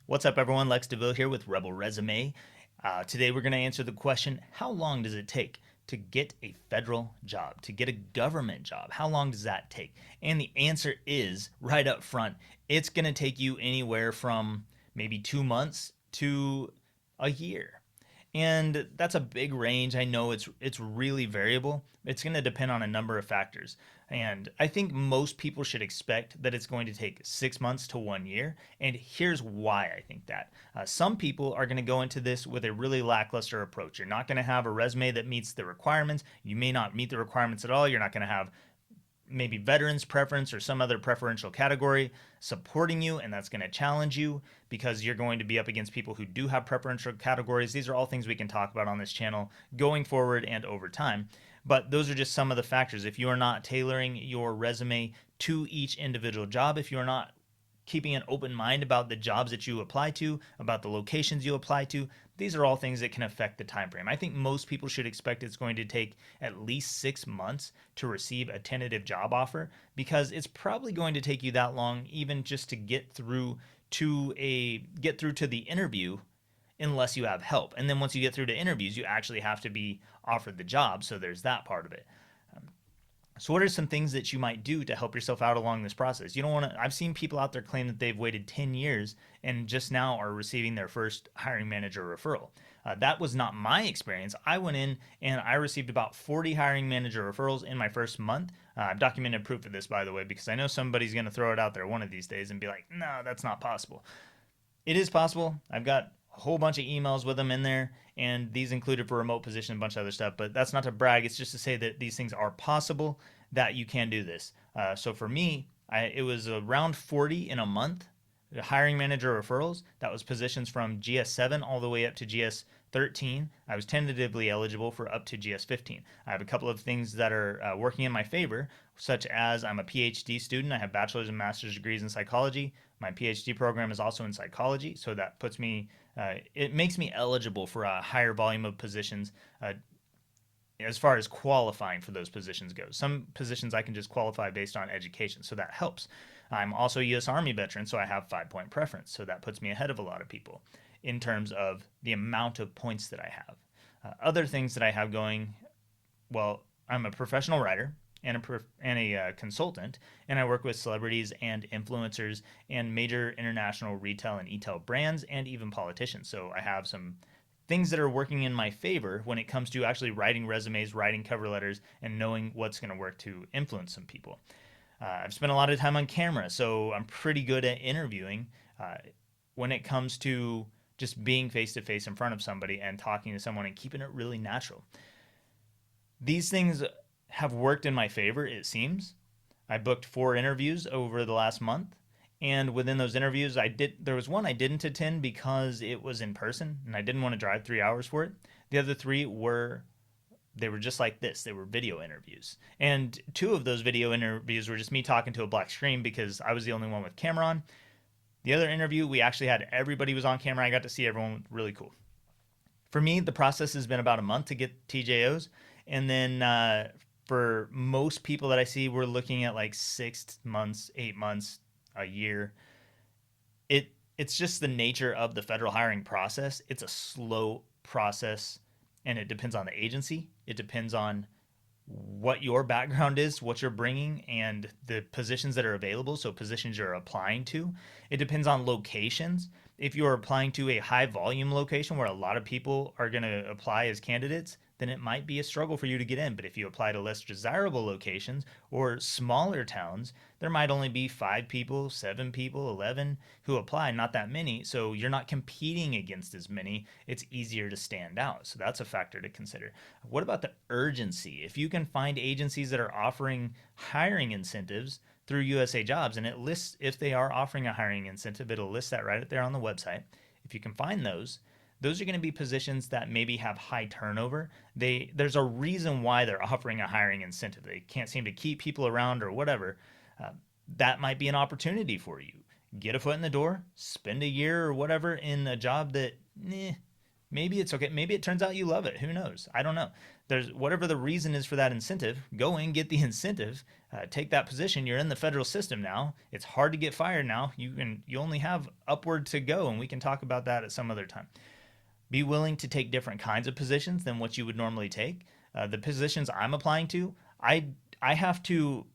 What's up, everyone? Lex DeVille here with Rebel Resume. Today, we're going to answer the question, how long does it take to get a federal job, to get a government job? How long does that take? And the answer is right up front, it's going to take you anywhere from maybe 2 months to a year. And that's a big range. I know it's really variable. It's going to depend on a number of factors. And I think most people should expect that it's going to take 6 months to 1 year. And here's why I think that. Some people are going to go into this with a really lackluster approach. You're not going to have a resume that meets the requirements. You may not meet the requirements at all. You're not going to have maybe veterans preference or some other preferential category supporting you, and that's going to challenge you because you're going to be up against people who do have preferential categories. These are all things we can talk about on this channel going forward and over time, but those are just some of the factors. If you are not tailoring your resume to each individual job, if you're not keeping an open mind about the jobs that you apply to, about the locations you apply to, these are all things that can affect the time frame. I think most people should expect it's going to take at least 6 months to receive a tentative job offer, because it's probably going to take you that long even just to get through to the interview, unless you have help. And then once you get through to interviews, you actually have to be offered the job, so there's that part of it. So what are some things that you might do to help yourself out along this process? You don't want to, I've seen people out there claim that they've waited 10 years and just now are receiving their first hiring manager referral. That was not my experience. I went in and I received about 40 hiring manager referrals in my first month. I've documented proof of this, by the way, because I know somebody's going to throw it out there one of these days and be like, no, that's not possible. It is possible. I've got a whole bunch of emails with them in there, and these included for remote position and a bunch of other stuff. But that's not to brag. It's just to say that these things are possible, that you can do this. So for me, it was around 40 in a month. The hiring manager referrals, that was positions from GS7 all the way up to GS13. I was tentatively eligible for up to GS15. I have a couple of things that are working in my favor, such as I'm a PhD student. I have bachelor's and master's degrees in psychology. My PhD program is also in psychology, so that puts me, it makes me eligible for a higher volume of positions as far as qualifying for those positions goes. Some positions I can just qualify based on education, so that helps. I'm also a U.S. Army veteran, so I have 5-point preference, so that puts me ahead of a lot of people in terms of the amount of points that I have. Other things that I have going, well, I'm a professional writer and a consultant, and I work with celebrities and influencers and major international retail and e-tail brands and even politicians. So I have some things that are working in my favor when it comes to actually writing resumes, writing cover letters, and knowing what's going to work to influence some people. I've spent a lot of time on camera, so I'm pretty good at interviewing when it comes to just being face to face in front of somebody and talking to someone and keeping it really natural. These things have worked in my favor, it seems. I booked 4 interviews over the last month, and within those interviews, there was one I didn't attend because it was in person and I didn't want to drive 3 hours for it. The other three were they were just like this. They were video interviews. And 2 of those video interviews were just me talking to a black screen because I was the only one with camera on. The other interview, we actually had everybody was on camera. I got to see everyone. Really cool. For me, the process has been about a month to get TJOs. And then for most people that I see, we're looking at like 6 months, 8 months, a year. It's just the nature of the federal hiring process. It's a slow process, and it depends on the agency. It depends on what your background is, what you're bringing, and the positions that are available. So positions you're applying to. It depends on locations. If you're applying to a high volume location where a lot of people are going to apply as candidates, then it might be a struggle for you to get in. But if you apply to less desirable locations or smaller towns, there might only be 5 people, 7 people, 11 who apply, not that many. So you're not competing against as many. It's easier to stand out. So that's a factor to consider. What about the urgency? If you can find agencies that are offering hiring incentives through USA Jobs, and it lists if they are offering a hiring incentive, it'll list that right there on the website. If you can find those are going to be positions that maybe have high turnover. There's a reason why they're offering a hiring incentive. They can't seem to keep people around or whatever. That might be an opportunity for you. Get a foot in the door, spend a year or whatever in a job that maybe it's okay. Maybe it turns out you love it. Who knows? I don't know. there's whatever the reason is for that incentive, go and get the incentive, take that position. You're in the federal system now. It's hard to get fired now. You only have upward to go, and we can talk about that at some other time. Be willing to take different kinds of positions than what you would normally take. The positions I'm applying to, I have to.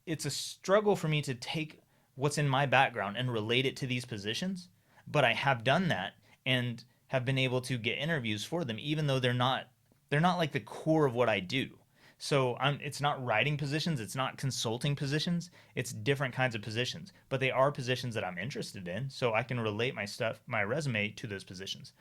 It's a struggle for me to take what's in my background and relate it to these positions, but I have done that and have been able to get interviews for them, even though they're not like the core of what I do. So it's not writing positions, it's not consulting positions, it's different kinds of positions, but they are positions that I'm interested in, so I can relate my resume to those positions.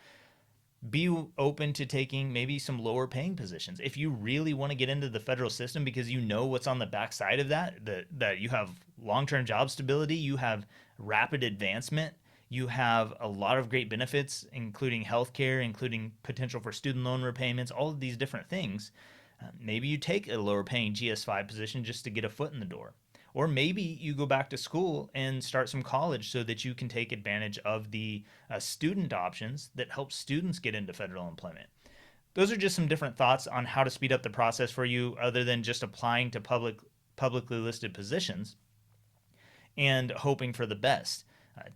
Be open to taking maybe some lower paying positions if you really want to get into the federal system, because you know what's on the backside of that you have long-term job stability, you have rapid advancement, you have a lot of great benefits, including healthcare, including potential for student loan repayments, all of these different things. Maybe you take a lower paying GS5 position just to get a foot in the door. Or maybe you go back to school and start some college so that you can take advantage of the student options that help students get into federal employment. Those are just some different thoughts on how to speed up the process for you, other than just applying to publicly listed positions and hoping for the best.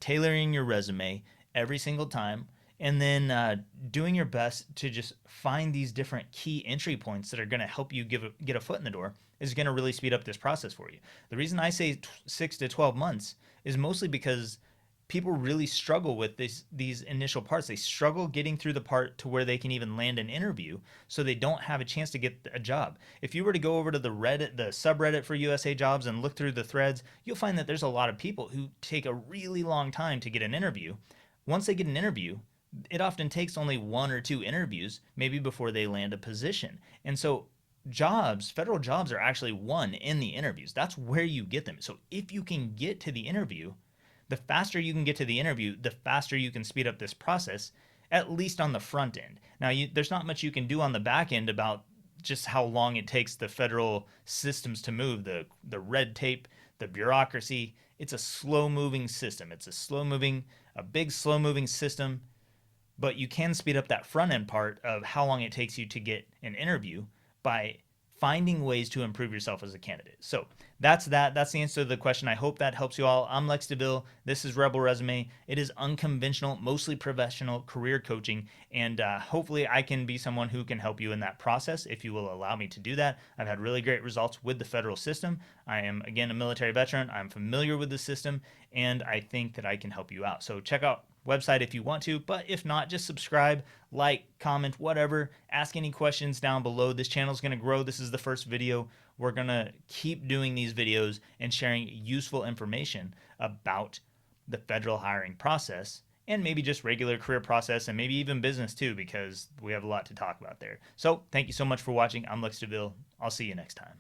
Tailoring your resume every single time, and then doing your best to just find these different key entry points that are going to help you get a foot in the door is going to really speed up this process for you. The reason I say 6 to 12 months is mostly because people really struggle with these initial parts. They struggle getting through the part to where they can even land an interview, so they don't have a chance to get a job. If you were to go over to the subreddit for USA Jobs and look through the threads, you'll find that there's a lot of people who take a really long time to get an interview. Once they get an interview, it often takes only one or two interviews, maybe, before they land a position. And so federal jobs are actually won in the interviews. That's where you get them. So if you can get to the interview, the faster you can get to the interview, the faster you can speed up this process, at least on the front end. Now, there's not much you can do on the back end about just how long it takes the federal systems to move, the red tape, the bureaucracy. It's a slow moving system. It's a big slow moving system, but you can speed up that front end part of how long it takes you to get an interview by finding ways to improve yourself as a candidate. So that's that. That's the answer to the question. I hope that helps you all. I'm Lex DeVille. This is Rebel Resume. It is unconventional, mostly professional career coaching, and hopefully I can be someone who can help you in that process if you will allow me to do that. I've had really great results with the federal system. I am, again, a military veteran. I'm familiar with the system, and I think that I can help you out. So check out website if you want to, but if not, just subscribe, like, comment, whatever. Ask any questions down below. This channel is going to grow. This is the first video. We're going to keep doing these videos and sharing useful information about the federal hiring process, and maybe just regular career process, and maybe even business too, because we have a lot to talk about there. So thank you so much for watching. I'm Lex DeVille. I'll see you next time.